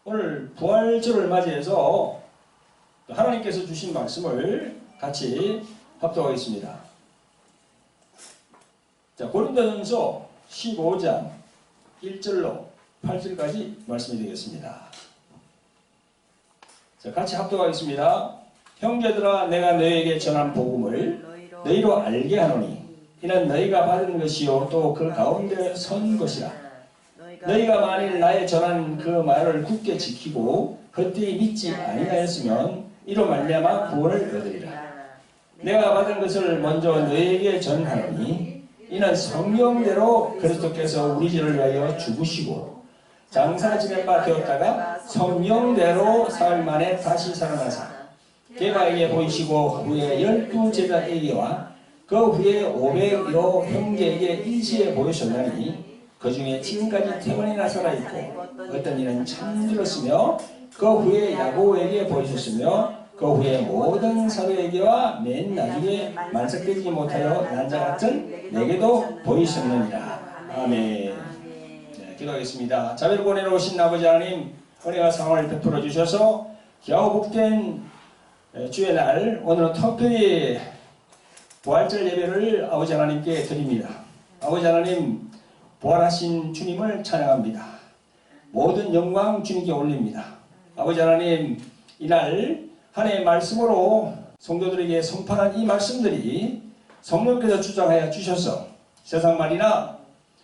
오늘 부활절을 맞이해서 하나님께서 주신 말씀을 같이 합독하겠습니다. 자, 고린도전서 15장 1절로 8절까지 말씀이 되겠습니다. 자, 같이 합독하겠습니다. 형제들아, 내가 너희에게 전한 복음을 너희로 알게 하노니 이는 너희가 받은 것이요 또 그 가운데 선 것이라. 너희가 만일 나의 전한 그 말을 굳게 지키고 헛되이 믿지 아니하였으면 이로 말미암아 구원을 얻으리라. 내가 받은 것을 먼저 너희에게 전하노니 이는 성령대로 그리스도께서 우리 죄를 위하여 죽으시고 장사 지낸 바 되었다가 성령대로 사흘 만에 다시 살아나사 게바에게 보이시고 후에 12 제자에게와 그 후에 500여 형제에게 일시에 보이셨나니 그 중에 지금까지 태원이나 살아있고 어떤 이는 잠들었으며 그 후에 야고보에게 보이셨으며 그 후에 모든 사도에게와 맨 나중에 만삭되지 못하여 난자 같은 내게도 보이셨느니라. 아멘. 네, 기도하겠습니다. 자비를 보내러 오신 아버지 하나님, 은혜와 상황을 베풀어 주셔서 겨우 복된 주의 날 오늘은 특별히 부활절 예배를 아버지 하나님께 드립니다. 아버지 하나님, 부활하신 주님을 찬양합니다. 모든 영광 주님께 올립니다. 아버지 하나님, 이날 한 해의 말씀으로 성도들에게 선포한 이 말씀들이 성령께서 주장하여 주셔서 세상 말이나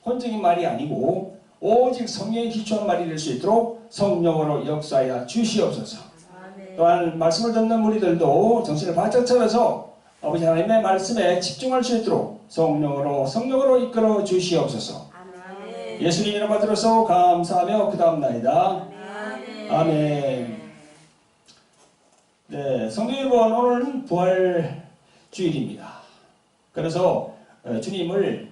혼적인 말이 아니고 오직 성령에 기초한 말이 될 수 있도록 성령으로 역사하여 주시옵소서. 또한 말씀을 듣는 우리들도 정신을 바짝 차려서 아버지 하나님의 말씀에 집중할 수 있도록 성령으로 이끌어 주시옵소서. 예수님 이름 받들어서 감사하며 그 다음 나이다. 아멘. 네, 성도 여러분, 오늘은 부활주일입니다. 그래서 주님을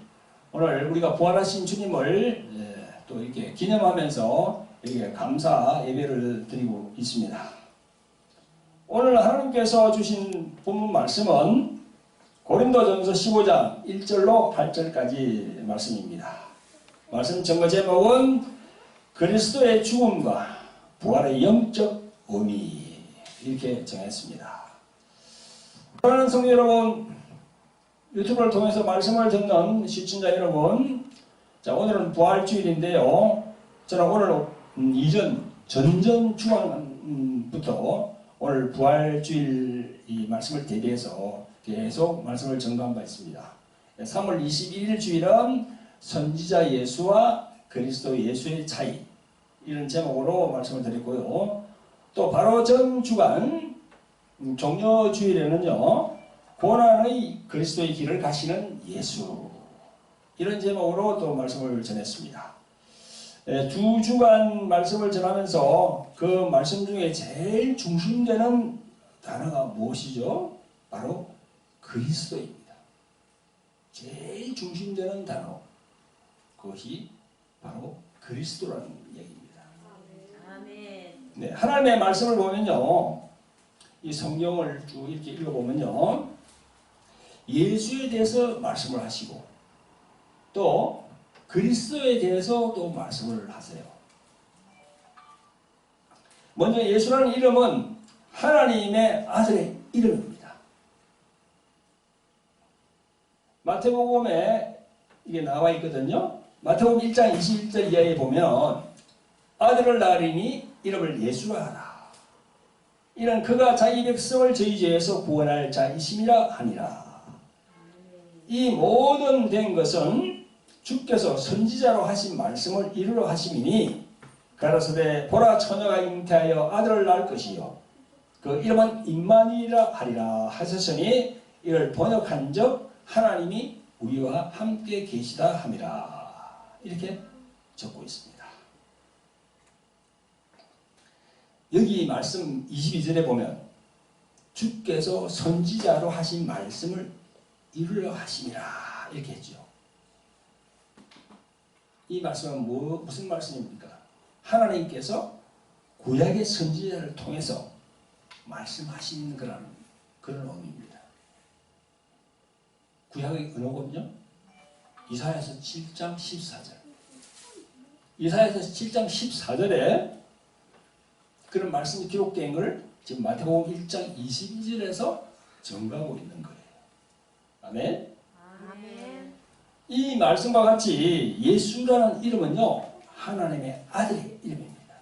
오늘 우리가 부활하신 주님을 또 이렇게 기념하면서 이렇게 감사 예배를 드리고 있습니다. 오늘 하나님께서 주신 본문 말씀은 고린도전서 15장 1절로 8절까지 말씀입니다. 말씀 전거 제목은 그리스도의 죽음과 부활의 영적 의미, 이렇게 정했습니다. 사랑하는 성도 여러분, 유튜브를 통해서 말씀을 듣는 시청자 여러분, 자, 오늘은 부활주일인데요. 저는 오늘 전전 주간부터 오늘 부활주일 이 말씀을 대비해서 계속 말씀을 전가한 바 있습니다. 3월 21일 주일은 선지자 예수와 그리스도 예수의 차이, 이런 제목으로 말씀을 드렸고요. 또 바로 전 주간 종료주일에는요, 고난의 그리스도의 길을 가시는 예수, 이런 제목으로 또 말씀을 전했습니다. 두 주간 말씀을 전하면서 그 말씀 중에 제일 중심되는 단어가 무엇이죠? 바로 그리스도입니다. 제일 중심되는 단어, 그것이 바로 그리스도라는 얘기입니다. 네, 하나님의 말씀을 보면요, 이 성경을 쭉 이렇게 읽어보면요, 예수에 대해서 말씀을 하시고 또 그리스도에 대해서 또 말씀을 하세요. 먼저 예수라는 이름은 하나님의 아들의 이름입니다. 마태복음에 이게 나와 있거든요. 마태복음 1장 21절 이하에 보면 아들을 낳으리니 이름을 예수라 하라. 이는 그가 자기 백성을 저희 죄에서 구원할 자이심이라 하니라. 이 모든 된 것은 주께서 선지자로 하신 말씀을 이루려 하심이니 가라사대 보라 처녀가 잉태하여 아들을 낳을 것이요 그 이름은 임마누엘이라 하리라 하셨으니 이를 번역한즉 하나님이 우리와 함께 계시다 함이라. 이렇게 적고 있습니다. 여기 말씀 22절에 보면 주께서 선지자로 하신 말씀을 이루려 하심이라, 이렇게 했죠. 이 말씀은 무슨 말씀입니까? 하나님께서 구약의 선지자를 통해서 말씀하시는 그런 의미입니다. 구약의 언어거든요. 이사야서 7장 14절. 이사야서 7장 14절에 그런 말씀이 기록된 걸 지금 마태복음 1장 22절에서 증거하고 있는 거예요. 아멘. 아멘. 이 말씀과 같이 예수라는 이름은요, 하나님의 아들의 이름입니다.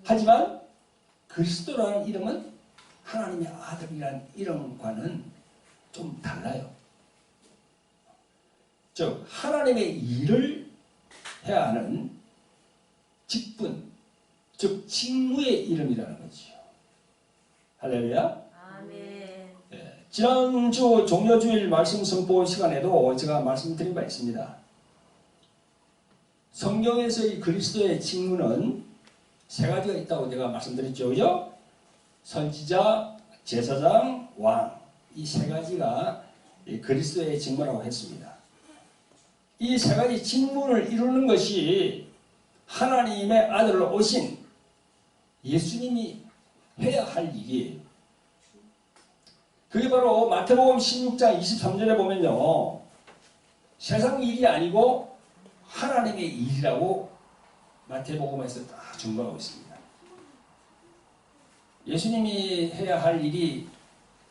하지만 그리스도라는 이름은 하나님의 아들이라는 이름과는 좀 달라요. 즉 하나님의 일을 해야 하는 직분, 즉 직무의 이름이라는 거죠. 할렐루야. 아멘. 지난주 종려주일 말씀 선포 시간에도 제가 말씀드린 바 있습니다. 성경에서의 그리스도의 직무는 세 가지가 있다고 제가 말씀드렸죠. 그죠? 선지자, 제사장, 왕. 이 세 가지가 그리스도의 직무라고 했습니다. 이 세 가지 직무를 이루는 것이 하나님의 아들로 오신 예수님이 해야 할 일이에요. 그게 바로 마태복음 16장 23절에 보면요, 세상 일이 아니고 하나님의 일이라고 마태복음에서 다 증거하고 있습니다. 예수님이 해야 할 일이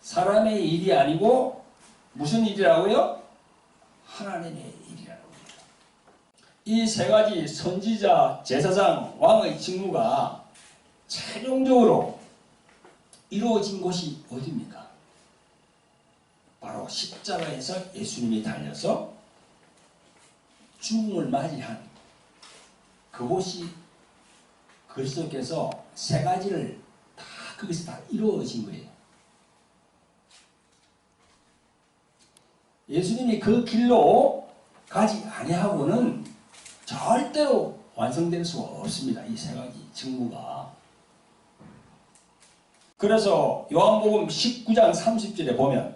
사람의 일이 아니고 무슨 일이라고요? 하나님의 일이라고 해요. 이 세 가지 선지자, 제사장, 왕의 직무가 최종적으로 이루어진 곳이 어디입니까? 바로 십자가에서 예수님이 달려서 죽음을 맞이한 그곳이 그리스도께서 세 가지를 다 거기서 다 이루어진 거예요. 예수님이 그 길로 가지 아니하고는 절대로 완성될 수가 없습니다. 이 세 가지 직무가. 그래서 요한복음 19장 30절에 보면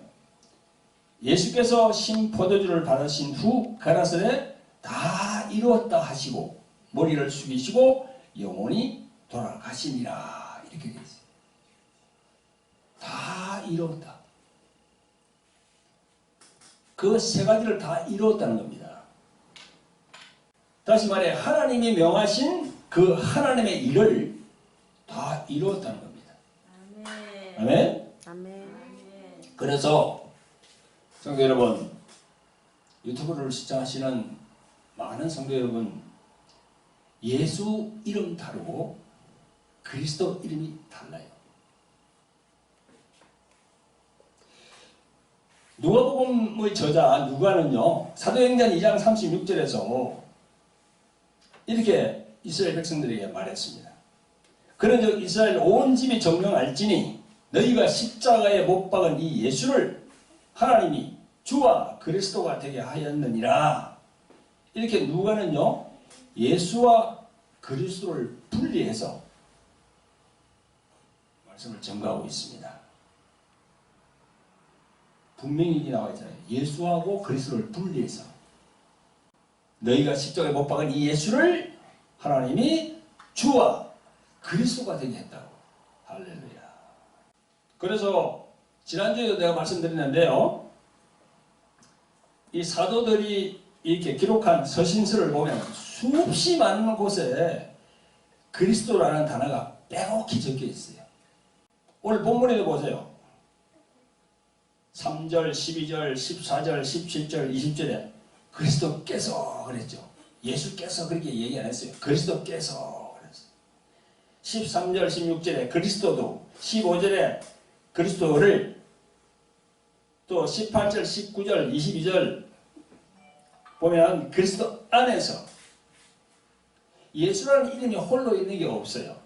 예수께서 신 포도주를 받으신 후 가라사대 다 이루었다 하시고 머리를 숙이시고 영원히 돌아가시니라 이렇게 되어 있어요. 다 이루었다. 그 세 가지를 다 이루었다는 겁니다. 다시 말해 하나님이 명하신 그 하나님의 일을 다 이루었다는 겁니다. 아멘. 아멘? 아멘. 그래서 성도 여러분, 유튜브를 시청하시는 많은 성도 여러분, 예수 이름 다르고 그리스도 이름이 달라요. 누가복음의 저자 누가는요, 사도행전 2장 36절에서 이렇게 이스라엘 백성들에게 말했습니다. 그런즉 이스라엘 온 집이 정령할지니 너희가 십자가에 못 박은 이 예수를 하나님이 주와 그리스도가 되게 하였느니라. 이렇게 누가는요, 예수와 그리스도를 분리해서 말씀을 전가하고 있습니다. 분명히 나와 있잖아요. 예수하고 그리스도를 분리해서 너희가 십자가에 못 박은 이 예수를 하나님이 주와 그리스도가 되게 했다고. 할렐루야. 그래서 지난주에도 내가 말씀드렸는데요, 이 사도들이 이렇게 기록한 서신서를 보면 수없이 많은 곳에 그리스도라는 단어가 빼곡히 적혀 있어요. 오늘 본문에도 보세요. 3절, 12절, 14절, 17절, 20절에 그리스도께서 그랬죠. 예수께서 그렇게 얘기 안 했어요. 그리스도께서 그랬어요. 13절, 16절에 그리스도도, 15절에 그리스도를, 또 18절, 19절, 22절 보면 그리스도 안에서 예수라는 이름이 홀로 있는 게 없어요.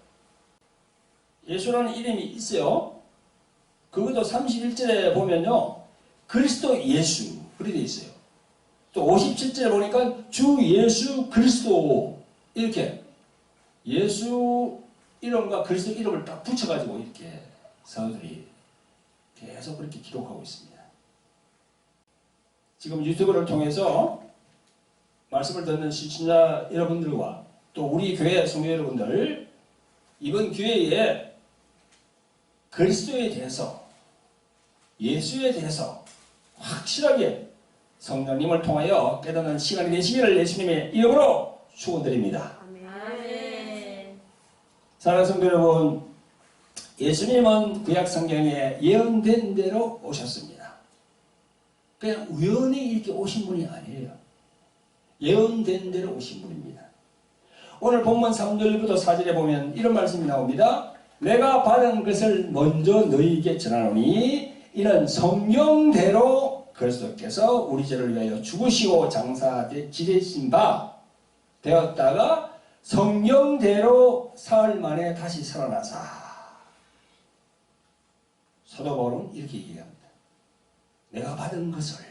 예수라는 이름이 있어요. 그것도 31절에 보면요, 그리스도 예수 그렇게 되어 있어요. 또 57절에 보니까 주 예수 그리스도, 이렇게 예수 이름과 그리스도 이름을 딱 붙여가지고 이렇게 사도들이 계속 그렇게 기록하고 있습니다. 지금 유튜브를 통해서 말씀을 듣는 시청자 여러분들과 또 우리 교회 성도 여러분들, 이번 기회에 그리스도에 대해서, 예수에 대해서 확실하게 성령님을 통하여 깨닫는 시간이 되시기를 예수님의 이름으로 축원드립니다. 아멘. 사랑하는 성도 여러분, 예수님은 구약 성경에 예언된 대로 오셨습니다. 그냥 우연히 이렇게 오신 분이 아니에요. 예언된 대로 오신 분입니다. 오늘 본문 3절부터 4절에 보면 이런 말씀이 나옵니다. 내가 받은 것을 먼저 너희에게 전하노니 이는 성경대로 그리스도께서 우리 죄를 위하여 죽으시고 장사되 지내신 바 되었다가 성경대로 사흘 만에 다시 살아나사. 사도 바울은 이렇게 얘기합니다. 내가 받은 것을.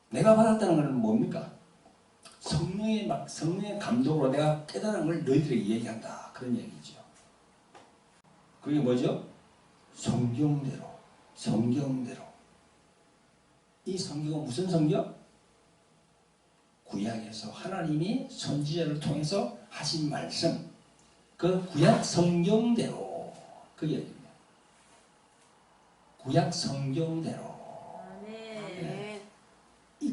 내가 받았다는 것은 뭡니까? 성령의 감동으로 내가 깨달은 걸 너희들에게 얘기한다. 그런 얘기죠. 그게 뭐죠? 성경대로. 성경대로. 이 성경은 무슨 성경? 구약에서 하나님이 선지자를 통해서 하신 말씀. 그 구약 성경대로. 그 얘기입니다. 구약 성경대로. 아멘.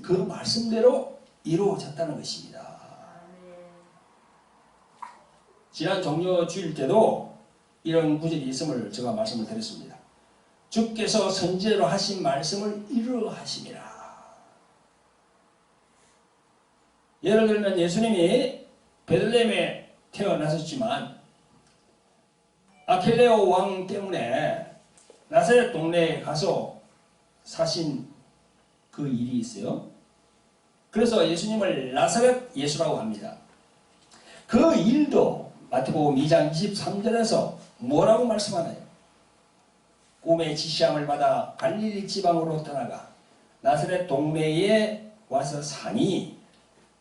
그 말씀대로 이루어졌다는 것입니다. 지난 종려 주일 때도 이런 구절이 있음을 제가 말씀을 드렸습니다. 주께서 선지자로 하신 말씀을 이루어 하심이라. 예를 들면 예수님이 베들레헴에 태어나셨지만 아켈레오 왕 때문에 나사렛 동네에 가서 사신 그 일이 있어요. 그래서 예수님을 나사렛 예수라고 합니다. 그 일도 마태복음 2장 23절에서 뭐라고 말씀하나요? 꿈의 지시함을 받아 갈릴리 지방으로 떠나가 나사렛 동네에 와서 사니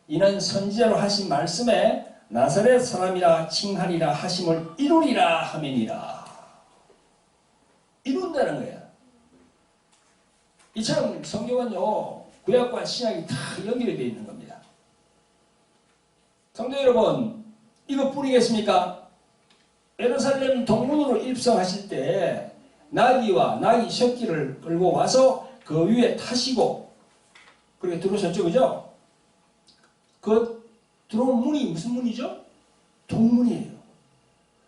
이는 선지자로 하신 말씀에 나사렛 사람이라 칭하리라 하심을 이루리라 하면이라. 이룬다는 거예요. 이처럼 성경은요, 구약과 신약이 다 연결이 되어 있는 겁니다. 성도 여러분, 이거 뿌리겠습니까? 예루살렘 동문으로 입성하실 때 나귀와 나귀 새끼를 끌고 와서 그 위에 타시고 그렇게 들어오셨죠, 그죠? 그 들어온 문이 무슨 문이죠? 동문이에요.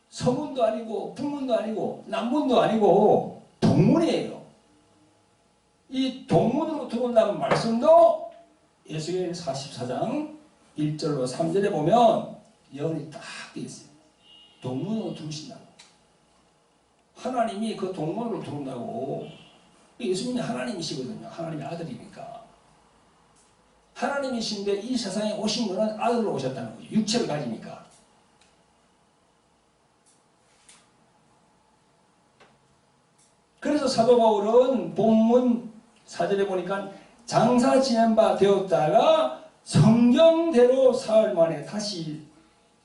서문도 아니고 북문도 아니고 남문도 아니고 동문이에요. 이 동문으로 들어온다는 말씀도 에스겔 44장 1절로 3절에 보면 예언이 딱 되어 있어요. 동문으로 들어오신다고. 하나님이 그 동문으로 들어온다고. 예수님이 하나님이시거든요. 하나님의 아들이니까. 하나님이신데 이 세상에 오신 분은 아들로 오셨다는 거죠. 육체를 가지니까. 그래서 사도 바울은 본문 4절에 보니까 장사 지낸 바 되었다가 성경대로 사흘 만에 다시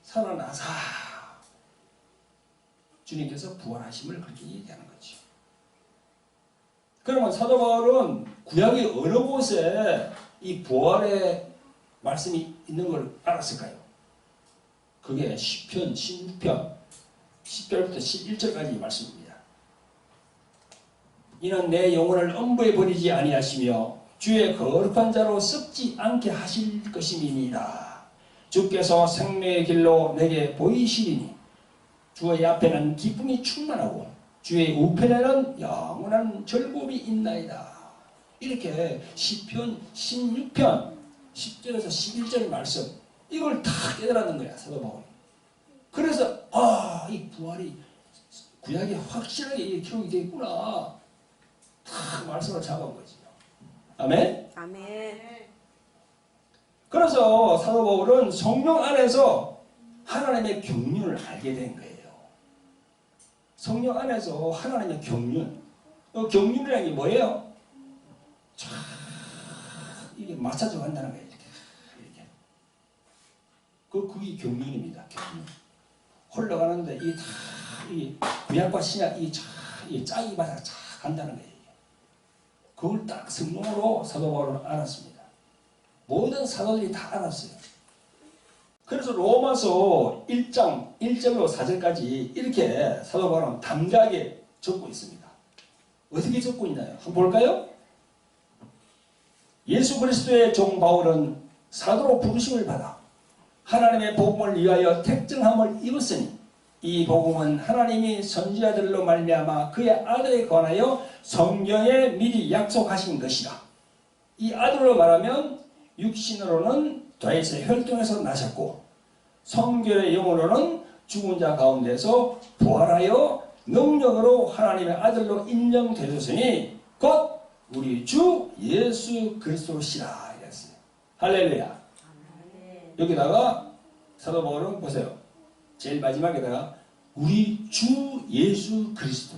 살아나사. 주님께서 부활하심을 그렇게 얘기하는 거죠. 그러면 사도 바울은 구약의 어느 곳에 이 부활의 말씀이 있는 걸 알았을까요? 그게 시편 16편 10절부터 11절까지 말씀입니다. 이는 내 영혼을 엄부에 버리지 아니하시며 주의 거룩한 자로 썩지 않게 하실 것임이니라. 주께서 생명의 길로 내게 보이시리니 주의 앞에는 기쁨이 충만하고 주의 우편에는 영원한 즐거움이 있나이다. 이렇게 시편 16편 10절에서 11절 말씀 이걸 다 깨달았는 거야 사도 바울이. 그래서 이 부활이 구약에 확실하게 기록이 되어 있구나. 다 말씀을 잡은 거지. 아멘? 아멘. 그래서 사도 바울은 성령 안에서 하나님의 경륜을 알게 된 거예요. 성령 안에서 하나님의 경륜. 경륜이라는 게 뭐예요? 쫙 이게 맞춰져 간다는 거예요. 이렇게. 그게 경륜입니다. 경륜. 흘러가는데 이 구약과 신약 이 짝이 맞아 쫙 간다는 거예요. 그걸 딱 성령으로 사도 바울은 알았습니다. 모든 사도들이 다 알았어요. 그래서 로마서 1장 1절로 4절까지 이렇게 사도 바울은 담대하게 적고 있습니다. 어떻게 적고 있나요? 한번 볼까요? 예수 그리스도의 종 바울은 사도로 부르심을 받아 하나님의 복음을 위하여 택정함을 입었으니 이 복음은 하나님이 선지자들로 말미암아 그의 아들에 관하여 성경에 미리 약속하신 것이라. 이 아들로 말하면 육신으로는 다윗의 혈통에서 나셨고 성결의 영으로는 죽은 자 가운데서 부활하여 능력으로 하나님의 아들로 인정되셨으니 곧 우리 주 예수 그리스도시라 이랬어요. 할렐루야. 여기다가 사도 바울은 보세요. 제일 마지막에다가 우리 주 예수 그리스도.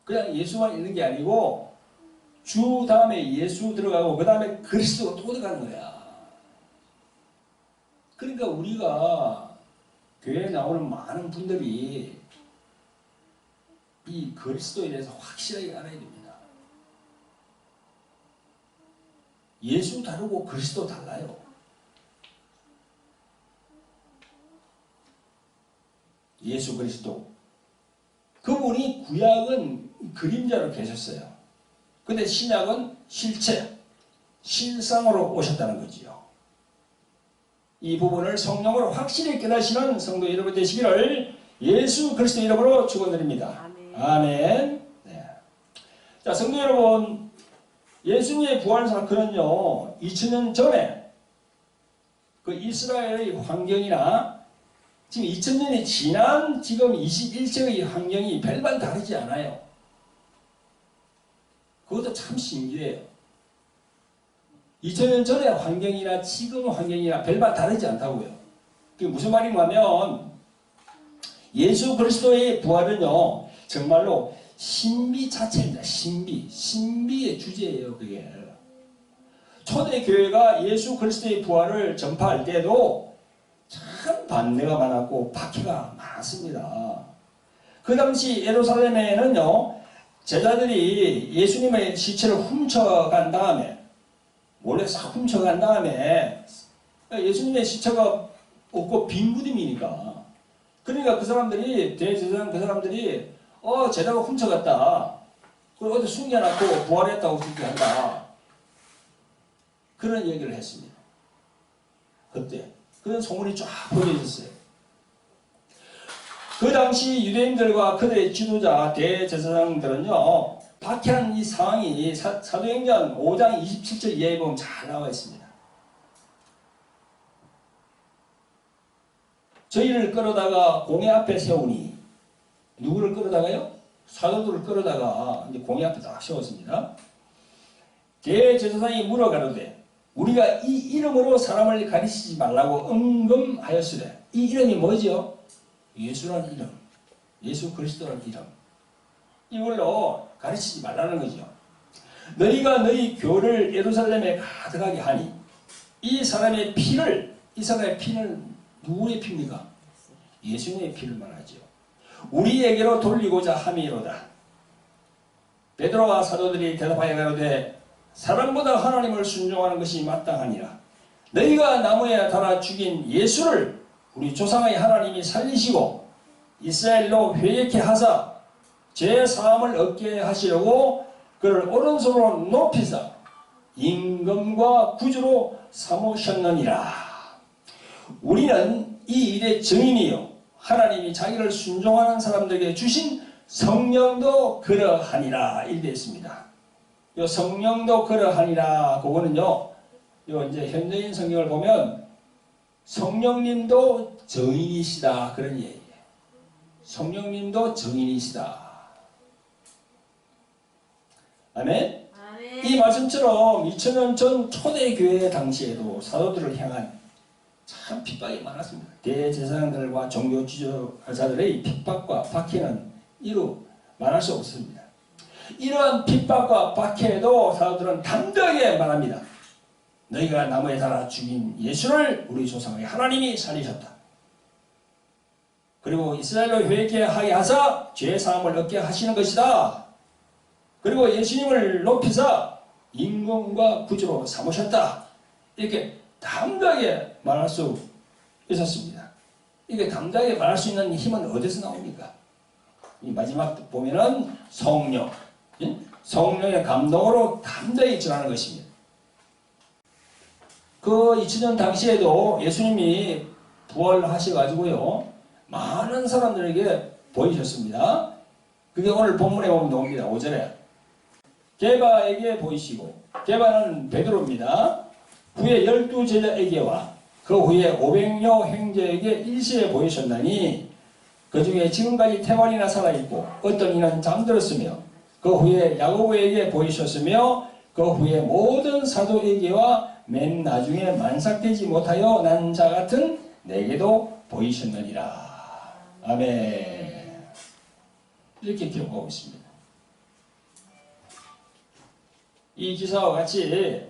그냥 예수만 있는 게 아니고 주 다음에 예수 들어가고 그 다음에 그리스도가 또 들어가는 거야. 그러니까 우리가 교회에 나오는 많은 분들이 이 그리스도에 대해서 확실하게 알아야 됩니다. 예수 다르고 그리스도 달라요. 예수 그리스도. 그분이 구약은 그림자로 계셨어요. 근데 신약은 실체, 실상으로 오셨다는 거지요. 이 부분을 성령으로 확실히 깨닫시는 성도 여러분 되시기를 예수 그리스도 이름으로 축원드립니다. 아멘. 네. 자, 성도 여러분, 예수님의 부활 사건은요, 2000년 전에 그 이스라엘의 환경이나 지금 2000년이 지난 지금 21세기의 환경이 별반 다르지 않아요. 그것도 참 신기해요. 2000년 전의 환경이나 지금 환경이나 별반 다르지 않다고요. 그게 무슨 말인가 하면 예수 그리스도의 부활은요, 정말로 신비 자체입니다. 신비의 주제예요. 그게 초대교회가 예수 그리스도의 부활을 전파할 때도 참 반대가 많았고 박해가 많았습니다. 그 당시 예루살렘에는요, 제자들이 예수님의 시체를 훔쳐간 다음에, 몰래 싹 훔쳐간 다음에 예수님의 시체가 없고 빈 무덤이니까, 그러니까 그 사람들이, 대제사장 그 사람들이 제자가 훔쳐갔다, 그걸 어디 숨겨놨고 부활했다고 그렇게 한다, 그런 얘기를 했습니다. 그때 그런 소문이 쫙 퍼져 있었어요. 그 당시 유대인들과 그들의 지도자 대제사장들은요, 박해한 이 상황이 사도행전 5장 27절 이하에 보면 잘 나와 있습니다. 저희를 끌어다가 공회 앞에 세우니, 누구를 끌어다가요? 사도들을 끌어다가 이제 공회 앞에 딱 세웠습니다. 대제사장이 물어가로되 우리가 이 이름으로 사람을 가리치지 말라고 응금하였으되, 이 이름이 뭐죠? 예수라는 이름, 예수 그리스도라는 이름, 이걸로 가르치지 말라는 거죠. 너희가 너희 교를 예루살렘에 가득하게 하니 이 사람의 피를 누구의 피입니까? 예수님의 피를 말하죠. 우리에게로 돌리고자 함이로다. 베드로와 사도들이 대답하여 가로되 사람보다 하나님을 순종하는 것이 마땅하니라. 너희가 나무에 달아 죽인 예수를 우리 조상의 하나님이 살리시고 이스라엘로 회개케 하사 죄 사함을 얻게 하시려고 그를 오른손으로 높이사 임금과 구주로 삼으셨느니라. 우리는 이 일의 증인이요 하나님이 자기를 순종하는 사람들에게 주신 성령도 그러하니라. 이렇게 있습니다. 요 성령도 그러하니라, 그거는요, 요 이제 현대인 성경을 보면 성령님도 증인이시다, 그런 얘기예요. 성령님도 증인이시다. 아멘? 아멘. 이 말씀처럼 2000년 전 초대교회 당시에도 사도들을 향한 참 핍박이 많았습니다. 대제사장들과 종교 지도자들의 핍박과 박해는 이루 말할 수 없습니다. 이러한 핍박과 박해에도 사도들은 담대하게 말합니다. 너희가 나무에 달아 죽인 예수를 우리 조상의 하나님이 살리셨다. 그리고 이스라엘로 회개하게 하사 죄사함을 얻게 하시는 것이다. 그리고 예수님을 높이사 임금과 구주로 삼으셨다. 이렇게 담대하게 말할 수 있었습니다. 이게 담대하게 말할 수 있는 힘은 어디서 나옵니까? 이 마지막 보면은 성령, 성령의 감동으로 담대히 전하는 것입니다. 그 2000년 당시에도 예수님이 부활하셔가지고요 많은 사람들에게 보이셨습니다. 그게 오늘 본문에 보면 나옵니다. 5절에 게바에게 보이시고, 게바는 베드로입니다. 후에 12제자에게와 그 후에 500여 형제에게 일시에 보이셨나니 그 중에 지금까지 태만이나 살아있고 어떤 이는 잠들었으며 그 후에 야고보에게 보이셨으며 그 후에 모든 사도에게와 맨 나중에 만삭되지 못하여 난 자 같은 내게도 보이셨느니라. 아멘. 이렇게 기록하고 있습니다. 이 기사와 같이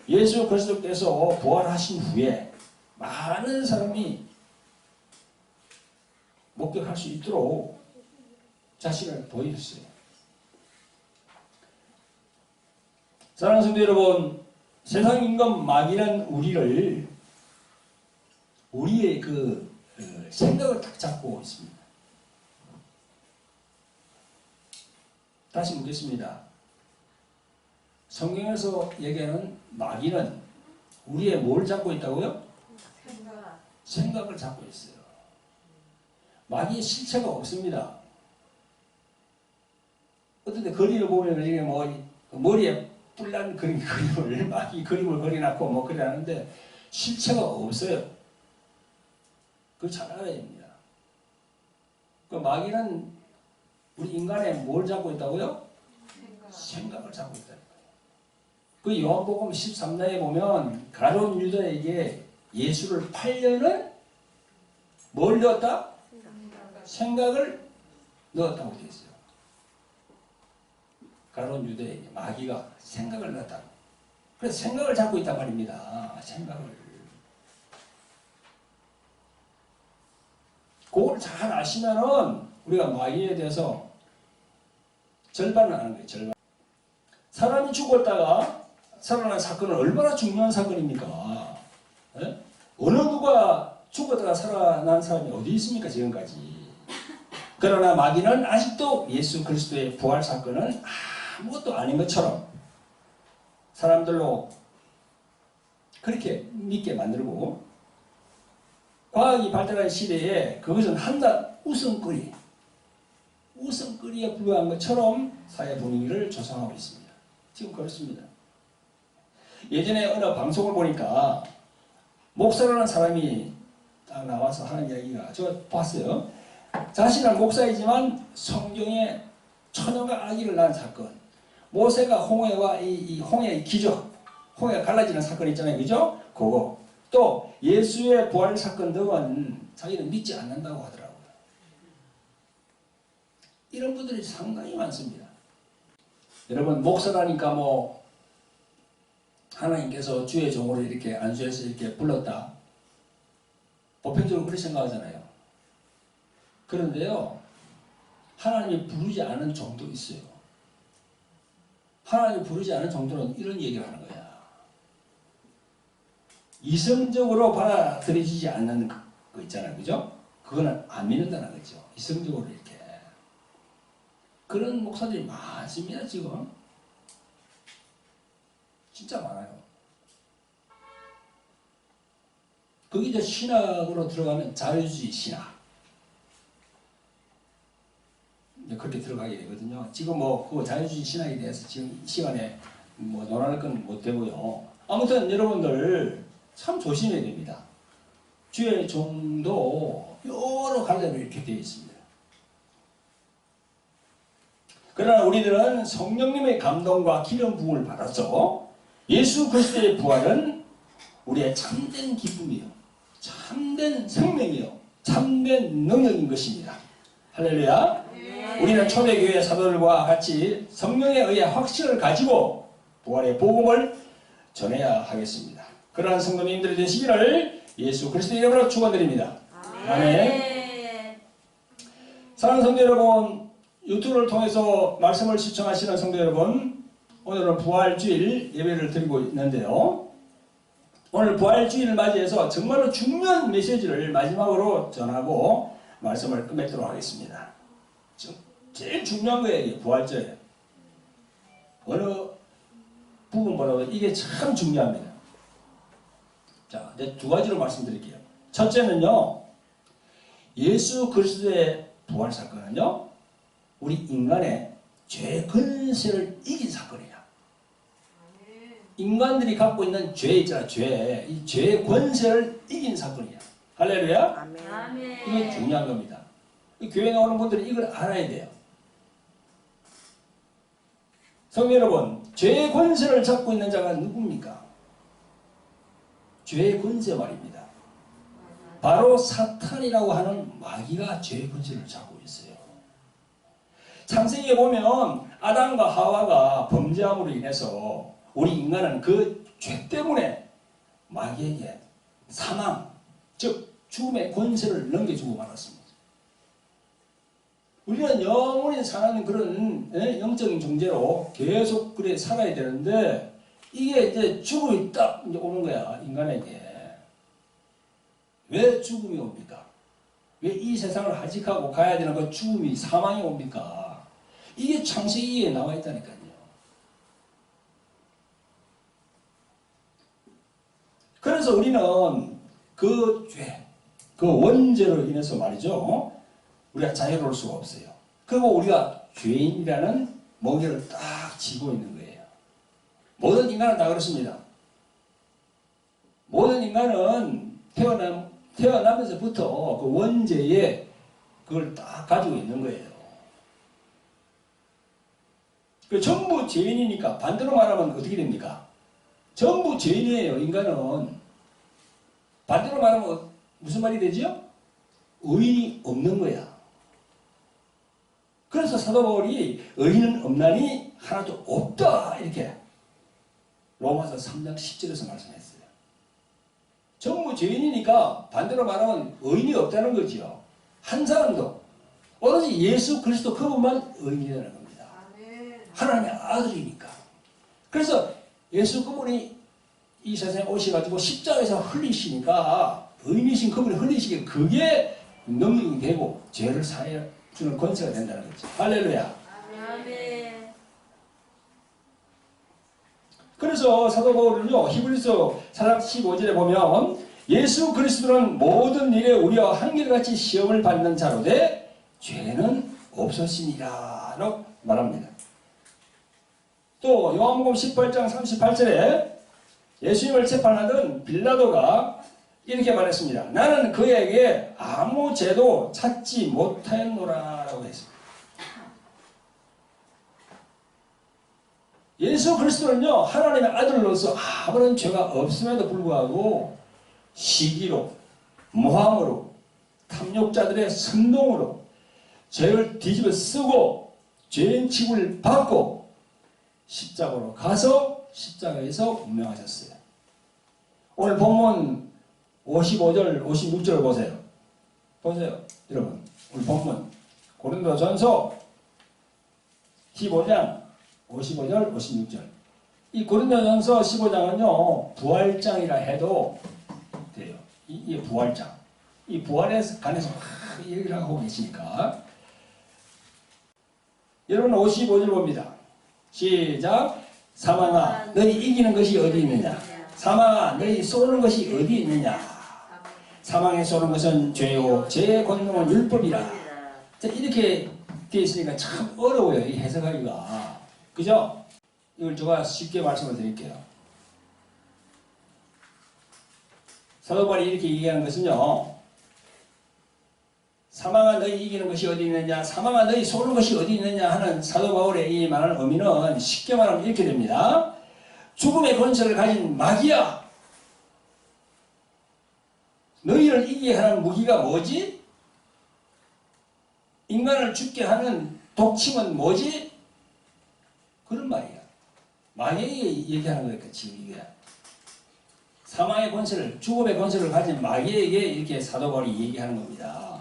예수 그리스도께서 부활하신 후에 많은 사람이 목격할 수 있도록 자신을 보이셨어요. 사랑하는 성도 여러분, 세상 임금 마귀는 우리의 그 생각을 딱 잡고 있습니다. 다시 묻겠습니다. 성경에서 얘기하는 마귀는 우리의 뭘 잡고 있다고요? 생각을 잡고 있어요. 마귀의 실체가 없습니다. 어떤데 거리를 보면 이게 뭐 머리에 뿔난 그림을 마귀 그림을 그려놨고 뭐 그래놨는데 실체가 없어요. 그거 잘 알아야 됩니다. 그 마귀는 우리 인간의 뭘 잡고 있다고요? 생각을 잡고 있다. 그 요한복음 13장에 보면 가룟 유다에게 예수를 팔려는 뭘 넣었다? 생각을 넣었다고 되어 있어요. 가룟 유다에게 마귀가 생각을 넣었다. 그래서 생각을 잡고 있단 말입니다. 생각을. 그걸 잘 아시면은 우리가 마귀에 대해서 절반은 아는 거예요. 절반. 사람이 죽었다가 살아난 사건은 얼마나 중요한 사건입니까? 네? 어느 누가 죽었다가 살아난 사람이 어디 있습니까? 지금까지. 그러나 마귀는 아직도 예수 그리스도의 부활 사건은 아무것도 아닌 것처럼 사람들로 그렇게 믿게 만들고, 과학이 발달한 시대에 그것은 한낱 웃음거리에 불과한 것처럼 사회 분위기를 조성하고 있습니다. 지금 그렇습니다. 예전에 어느 방송을 보니까 목사라는 사람이 딱 나와서 하는 이야기가, 저 봤어요. 자신은 목사이지만 성경에 처녀가 아기를 낳은 사건, 모세가 홍해와 이 홍해의 기적, 홍해가 갈라지는 사건 있잖아요. 그죠? 그거. 또 예수의 부활 사건 등은 자기는 믿지 않는다고 하더라고요. 이런 분들이 상당히 많습니다. 여러분, 목사라니까 뭐 하나님께서 주의 종으로 이렇게 안수해서 이렇게 불렀다. 보편적으로 그렇게 생각하잖아요. 그런데요, 하나님이 부르지 않은 종도 있어요. 하나님이 부르지 않은 종들은 이런 얘기를 하는 거야. 이성적으로 받아들여지지 않는 거 있잖아요. 그죠? 그거는 안 믿는다는 거죠. 이성적으로 이렇게. 그런 목사들이 많습니다, 지금. 진짜 많아요. 거기 이제 신학으로 들어가면 자유주의 신학. 이제 그렇게 들어가게 되거든요. 지금 뭐 그 자유주의 신학에 대해서 지금 이 시간에 뭐 논할 건 못 되고요. 아무튼 여러분들 참 조심해야 됩니다. 주의 종도 여러 갈래로 이렇게 되어 있습니다. 그러나 우리들은 성령님의 감동과 기름 부음을 받아서 예수 그리스도의 부활은 우리의 참된 기쁨이요, 참된 생명이요, 참된 능력인 것입니다. 할렐루야. 우리는 초대교회 사도들과 같이 성령에 의해 확신을 가지고 부활의 복음을 전해야 하겠습니다. 그러한 성도님들이 되시기를 예수 그리스도의 이름으로 축원드립니다. 아멘. 사랑하는 성도 여러분, 유튜브를 통해서 말씀을 시청하시는 성도 여러분, 오늘은 부활주일 예배를 드리고 있는데요. 오늘 부활주일을 맞이해서 정말로 중요한 메시지를 마지막으로 전하고 말씀을 끝맺도록 하겠습니다. 제일 중요한 거예요. 부활절. 어느 부분보다도 이게 참 중요합니다. 자, 두 가지로 말씀드릴게요. 첫째는요, 예수 그리스도의 부활 사건은요, 우리 인간의 죄 근세를 이긴 사건이야. 인간들이 갖고 있는 죄 있잖아, 죄. 이 죄의 권세를 이긴 사건이야. 할렐루야? 아멘. 이게 중요한 겁니다. 교회 나오는 분들은 이걸 알아야 돼요. 성도 여러분, 죄의 권세를 잡고 있는 자가 누굽니까? 죄의 권세 말입니다. 바로 사탄이라고 하는 마귀가 죄의 권세를 잡고 있어요. 창세기에 보면 아담과 하와가 범죄함으로 인해서 우리 인간은 그 죄 때문에 마귀에게 사망, 즉 죽음의 권세를 넘겨주고 말았습니다. 우리는 영원히 사는 그런 영적인 존재로 계속 그래 살아야 되는데 이게 이제 죽음이 딱 이제 오는 거야, 인간에게. 왜 죽음이 옵니까? 왜 이 세상을 하직하고 가야 되는 그 죽음이, 사망이 옵니까? 이게 창세기에 나와 있다니까요. 그래서 우리는 그 죄, 그 원죄로 인해서 말이죠, 우리가 자유로울 수가 없어요. 그리고 우리가 죄인이라는 멍에를 딱 쥐고 있는 거예요. 모든 인간은 다 그렇습니다. 모든 인간은 태어나면서부터 그 원죄에 그걸 딱 가지고 있는 거예요. 그 전부 죄인이니까 반대로 말하면 어떻게 됩니까? 전부 죄인이에요, 인간은. 반대로 말하면 무슨 말이 되죠? 의인이 없는 거야. 그래서 사도 바울이 의인은 없나니 하나도 없다, 이렇게 로마서 3장 10절에서 말씀했어요. 전부 죄인이니까 반대로 말하면 의인이 없다는 거죠. 한 사람도 오로지 예수 그리스도 그분만 의인이라는 겁니다. 하나님의 아들이니까. 그래서 예수 그분이 이 세상에 오셔가지고 십자가에서 흘리시니까 의인이신 그분이 흘리시기에 그게 능력이 되고 죄를 사해 주는 권세가 된다는 거죠. 할렐루야. 아멘. 그래서 사도 바울은요, 히브리서 4장 15절에 보면 예수 그리스도는 모든 일에 우리와 한결같이 시험을 받는 자로 돼 죄는 없으시니라 라고 말합니다. 또 요한복음 18장 38절에 예수님을 재판하던 빌라도가 이렇게 말했습니다. 나는 그에게 아무 죄도 찾지 못하였노라 라고 했습니다. 예수 그리스도는요, 하나님의 아들로서 아무런 죄가 없음에도 불구하고 시기로, 모함으로, 탐욕자들의 선동으로 죄를 뒤집어 쓰고 죄인 취급을 받고 십자가로 가서 십자가에서 운명하셨어요. 오늘 본문 55절, 56절을 보세요. 보세요, 여러분. 오늘 본문 고린도전서 15장 55절, 56절. 이 고린도전서 15장은요, 부활장이라 해도 돼요. 이게 부활장. 이 부활에 관해서 얘기를 하고 계시니까. 여러분 55절 봅니다. 시작. 사망아, 너희 이기는 것이 어디 있느냐? 사망아, 너희 쏘는 것이 어디 있느냐? 사망에 쏘는 것은 죄요, 죄의 권능은 율법이라. 자, 이렇게 되어 있으니까 참 어려워요, 이 해석하기가. 그죠? 이걸 제가 쉽게 말씀을 드릴게요. 사도 바울이 이렇게 얘기하는 것은요, 사망아 너희 이기는 것이 어디 있느냐, 사망아 너희 쏘는 것이 어디 있느냐 하는 사도 바울의 이 말하는 의미는 쉽게 말하면 이렇게 됩니다. 죽음의 권세를 가진 마귀야, 너희를 이기게 하는 무기가 뭐지? 인간을 죽게 하는 독침은 뭐지? 그런 말이야. 마귀에게 얘기하는 거니까 지금 이게. 사망의 권세를, 죽음의 권세를 가진 마귀에게 이렇게 사도 바울이 얘기하는 겁니다.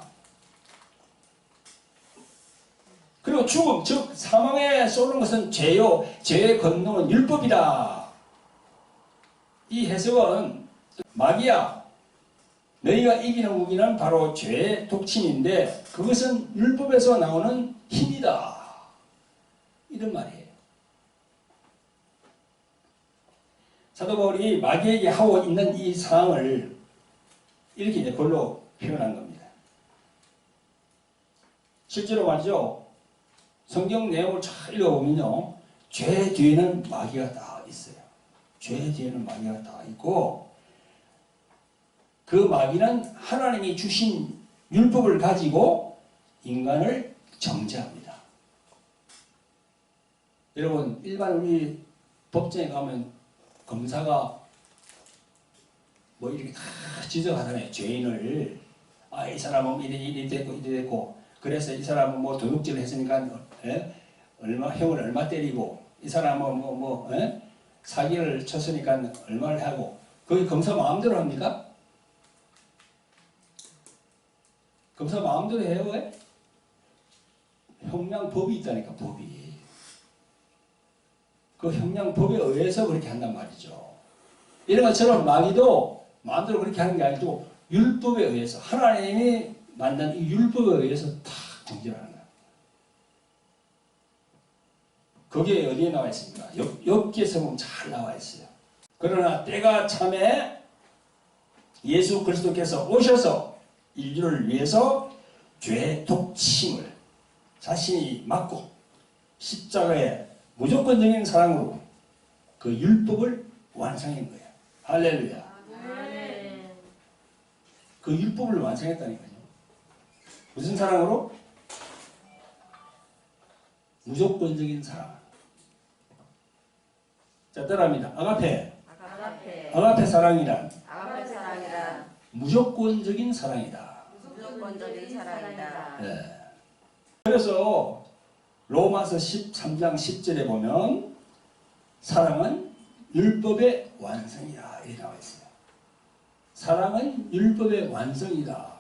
그리고 죽음, 즉 사망에 쏘는 것은 죄요, 죄의 권능은 율법이다. 이 해석은 마귀야, 너희가 이기는 무기는 바로 죄의 독침인데 그것은 율법에서 나오는 힘이다, 이런 말이에요. 사도 바울이 마귀에게 하고 있는 이 상황을 이렇게 이제 글로 표현한 겁니다. 실제로 말이죠. 성경 내용을 잘 읽어보면요. 죄 뒤에는 마귀가 다 있어요. 죄 뒤에는 마귀가 다 있고 그 마귀는 하나님이 주신 율법을 가지고 인간을 정죄합니다. 여러분 일반 우리 법정에 가면 검사가 뭐 이렇게 다 지적하잖아요. 죄인을 이 사람은 이리 됐고 그래서 이 사람은 뭐 도둑질을 했으니까 형을 얼마 때리고 이 사람은 사기를 쳤으니까 얼마를 하고 거기 검사 마음대로 합니까? 검사 마음대로 해요? 왜? 형량법이 있다니까 법이. 그 형량법에 의해서 그렇게 한단 말이죠. 이런 것처럼 마귀도 마음대로 그렇게 하는 게 아니고 율법에 의해서 하나님이 만든 이 율법에 의해서 다 정죄를 하는 거예요. 거기에 어디에 나와 있습니까? 욥기에서 보면 잘 나와 있어요. 그러나 때가 참에 예수 그리스도께서 오셔서 인류를 위해서 죄의 독침을 자신이 맡고 십자가의 무조건적인 사랑으로 그 율법을 완성한 거예요. 할렐루야. 아멘. 그 율법을 완성했다니까요. 무슨 사랑으로? 무조건적인 사랑. 자, 따라합니다. 아가페 사랑이란 아가페 사랑이란 무조건적인 사랑이다. 무조건적인 사랑이다. 네. 그래서 로마서 13장 10절에 보면 사랑은 율법의 완성이다 이렇게 나와 있어요. 사랑은 율법의 완성이다.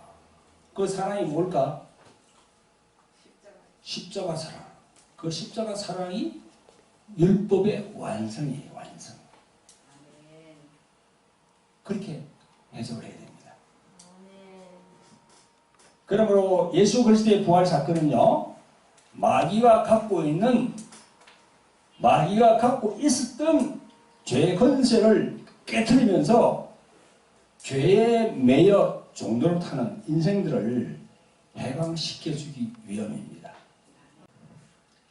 그 사랑이 뭘까? 십자가 사랑. 그 십자가 사랑이 율법의 완성이에요. 완성. 그렇게 해석을 해야 됩니다. 그러므로 예수 그리스도의 부활 사건은요. 마귀가 갖고 있었던 죄의 권세를 깨트리면서 죄에 매여 종도로 타는 인생들을 해방시켜주기 위함입니다.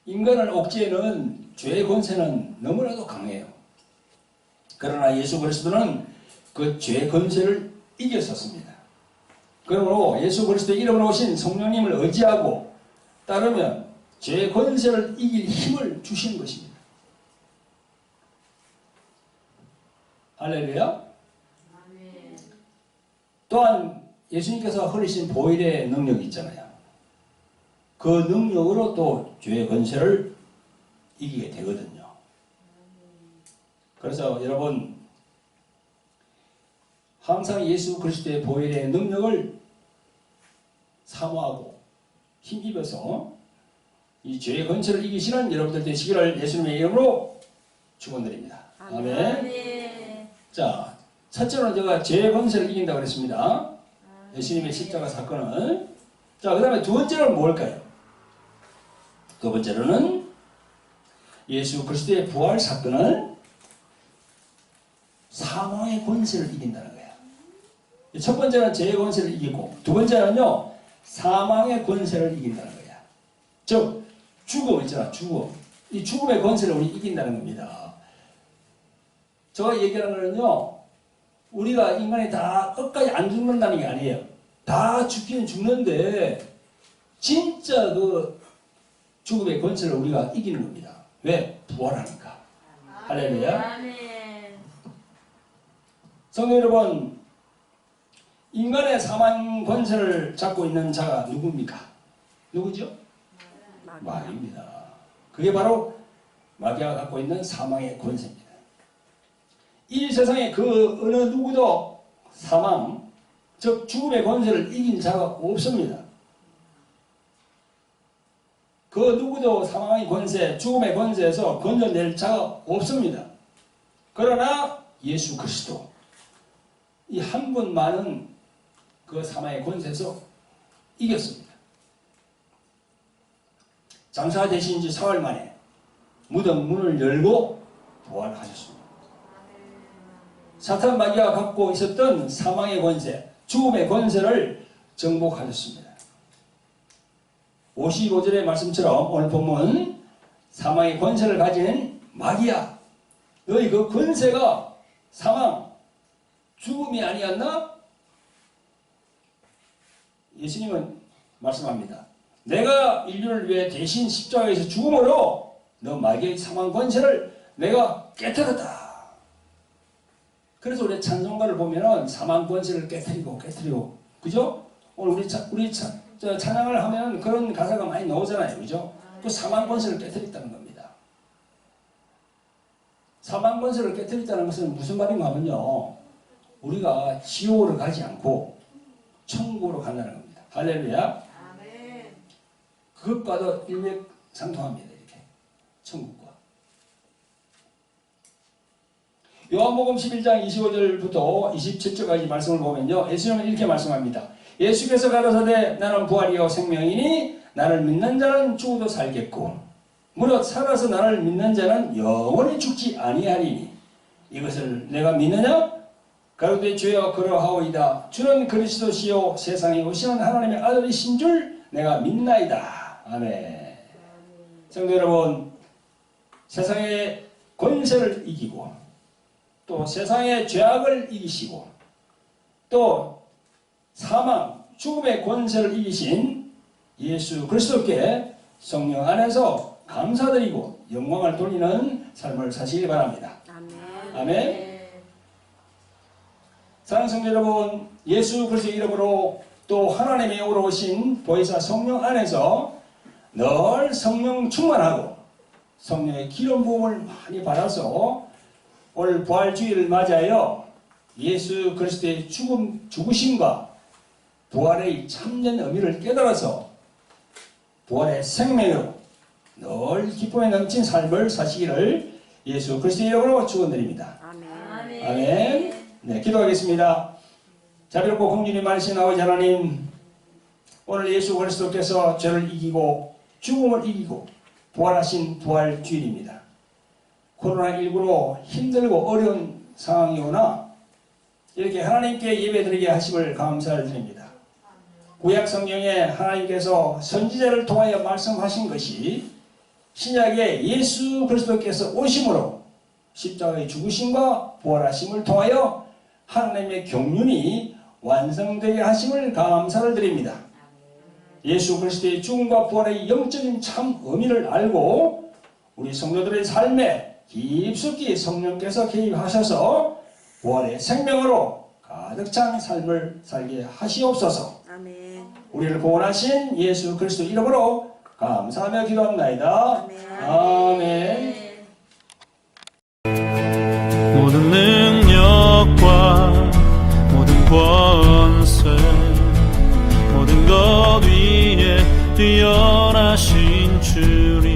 인간을 옥죄는 죄의 권세는 너무나도 강해요. 그러나 예수 그리스도는 그 죄의 권세를 이겼었습니다. 그러므로 예수 그리스도의 이름으로 오신 성령님을 의지하고 따르면 죄의 권세를 이길 힘을 주시는 것입니다. 할렐루야. 또한 예수님께서 흘리신 보혈의 능력이 있잖아요. 그 능력으로 또 죄의 권세를 이기게 되거든요. 그래서 여러분 항상 예수 그리스도의 보혈의 능력을 사모하고 힘입어서 이 죄의 권세를 이기시는 여러분들 되시기를 예수님의 이름으로 축원드립니다. 아멘. 자, 첫째로는 제가 죄의 권세를 이긴다고 그랬습니다. 예수님의 십자가 사건을. 자, 그 다음에 두 번째로는 뭘까요? 두 번째로는 예수 그리스도의 부활 사건을 사망의 권세를 이긴다는 거예요. 첫 번째는 죄의 권세를 이기고 두 번째는요 사망의 권세를 이긴다는 거예요. 즉 죽음 있잖아. 죽음. 이 죽음의 권세를 우리 이긴다는 겁니다. 제가 얘기하는 거는요 우리가 인간이 다 끝까지 안 죽는다는 게 아니에요. 다 죽기는 죽는데 진짜 그 죽음의 권세를 우리가 이기는 겁니다. 왜? 부활하니까. 할렐루야. 성도 여러분, 인간의 사망 권세를 잡고 있는 자가 누굽니까? 누구죠? 마귀입니다. 그게 바로 마귀가 갖고 있는 사망의 권세입니다. 이 세상에 그 어느 누구도 사망, 즉 죽음의 권세를 이긴 자가 없습니다. 그 누구도 사망의 권세, 죽음의 권세에서 건져낼 자가 없습니다. 그러나 예수 그리스도 이 한 분만은 그 사망의 권세에서 이겼습니다. 장사되신 지 사흘 만에 무덤 문을 열고 부활하셨습니다. 사탄 마귀가 갖고 있었던 사망의 권세, 죽음의 권세를 정복하셨습니다. 55절의 말씀처럼 오늘 본문 사망의 권세를 가진 마귀야, 너희 그 권세가 사망, 죽음이 아니었나? 예수님은 말씀합니다. 내가 인류를 위해 대신 십자가에서 죽음으로 너 마귀의 사망 권세를 내가 깨뜨렸다. 그래서 우리 찬송가를 보면은 사망 권세를 깨뜨리고, 그죠? 오늘 우리 찬양을 하면 그런 가사가 많이 나오잖아요, 그죠? 그 사망 권세를 깨뜨렸다는 겁니다. 사망 권세를 깨뜨렸다는 것은 무슨 말인가 하면요, 우리가 지옥으로 가지 않고 천국으로 간다는 겁니다. 할렐루야. 아멘. 그것과도 일맥상통합니다. 이렇게 천국과. 요한복음 11장 25절부터 27절까지 말씀을 보면요, 예수님은 이렇게 말씀합니다. 예수께서 가라사대 나는 부활이요 생명이니 나를 믿는 자는 죽어도 살겠고 무릇 살아서 나를 믿는 자는 영원히 죽지 아니하리니 이것을 내가 믿느냐? 가로되 주여 그러하오이다. 주는 그리스도시요 세상에 오시는 하나님의 아들이신 줄 내가 믿나이다. 아멘. 성도 여러분, 세상의 권세를 이기고 또 세상의 죄악을 이기시고 또 사망, 죽음의 권세를 이기신 예수 그리스도께 성령 안에서 감사드리고 영광을 돌리는 삶을 사시기 바랍니다. 아멘. 아멘. 사랑하는 성도 여러분, 예수 그리스도의 이름으로 또 하나님의 영으로 오신 보혜사 성령 안에서 늘 성령 충만하고 성령의 기름 부음을 많이 받아서 오늘 부활주의를 맞아요. 예수 그리스도의 죽으심과 부활의 참된 의미를 깨달아서 부활의 생명으로 늘 기쁨에 넘친 삶을 사시기를 예수 그리스도의 이름으로 축원드립니다. 아멘. 아멘. 네, 기도하겠습니다. 자비롭고 공륜이 많으신 아버지 하나님, 오늘 예수 그리스도께서 죄를 이기고 죽음을 이기고 부활하신 부활주일입니다. 코로나19로 힘들고 어려운 상황이 오나 이렇게 하나님께 예배드리게 하심을 감사를 드립니다. 구약 성경에 하나님께서 선지자를 통하여 말씀하신 것이 신약에 예수 그리스도께서 오심으로 십자가의 죽으심과 부활하심을 통하여 하나님의 경륜이 완성되게 하심을 감사를 드립니다. 예수 그리스도의 죽음과 부활의 영적인 참 의미를 알고 우리 성도들의 삶에 깊숙이 성령께서 개입하셔서 부활의 생명으로 가득 찬 삶을 살게 하시옵소서. 아멘. 우리를 구원하신 예수 그리스도 이름으로 감사하며 기도합나이다. 아멘. 모든 능력과 모든 권세 모든 것 위에 뛰어나신 주님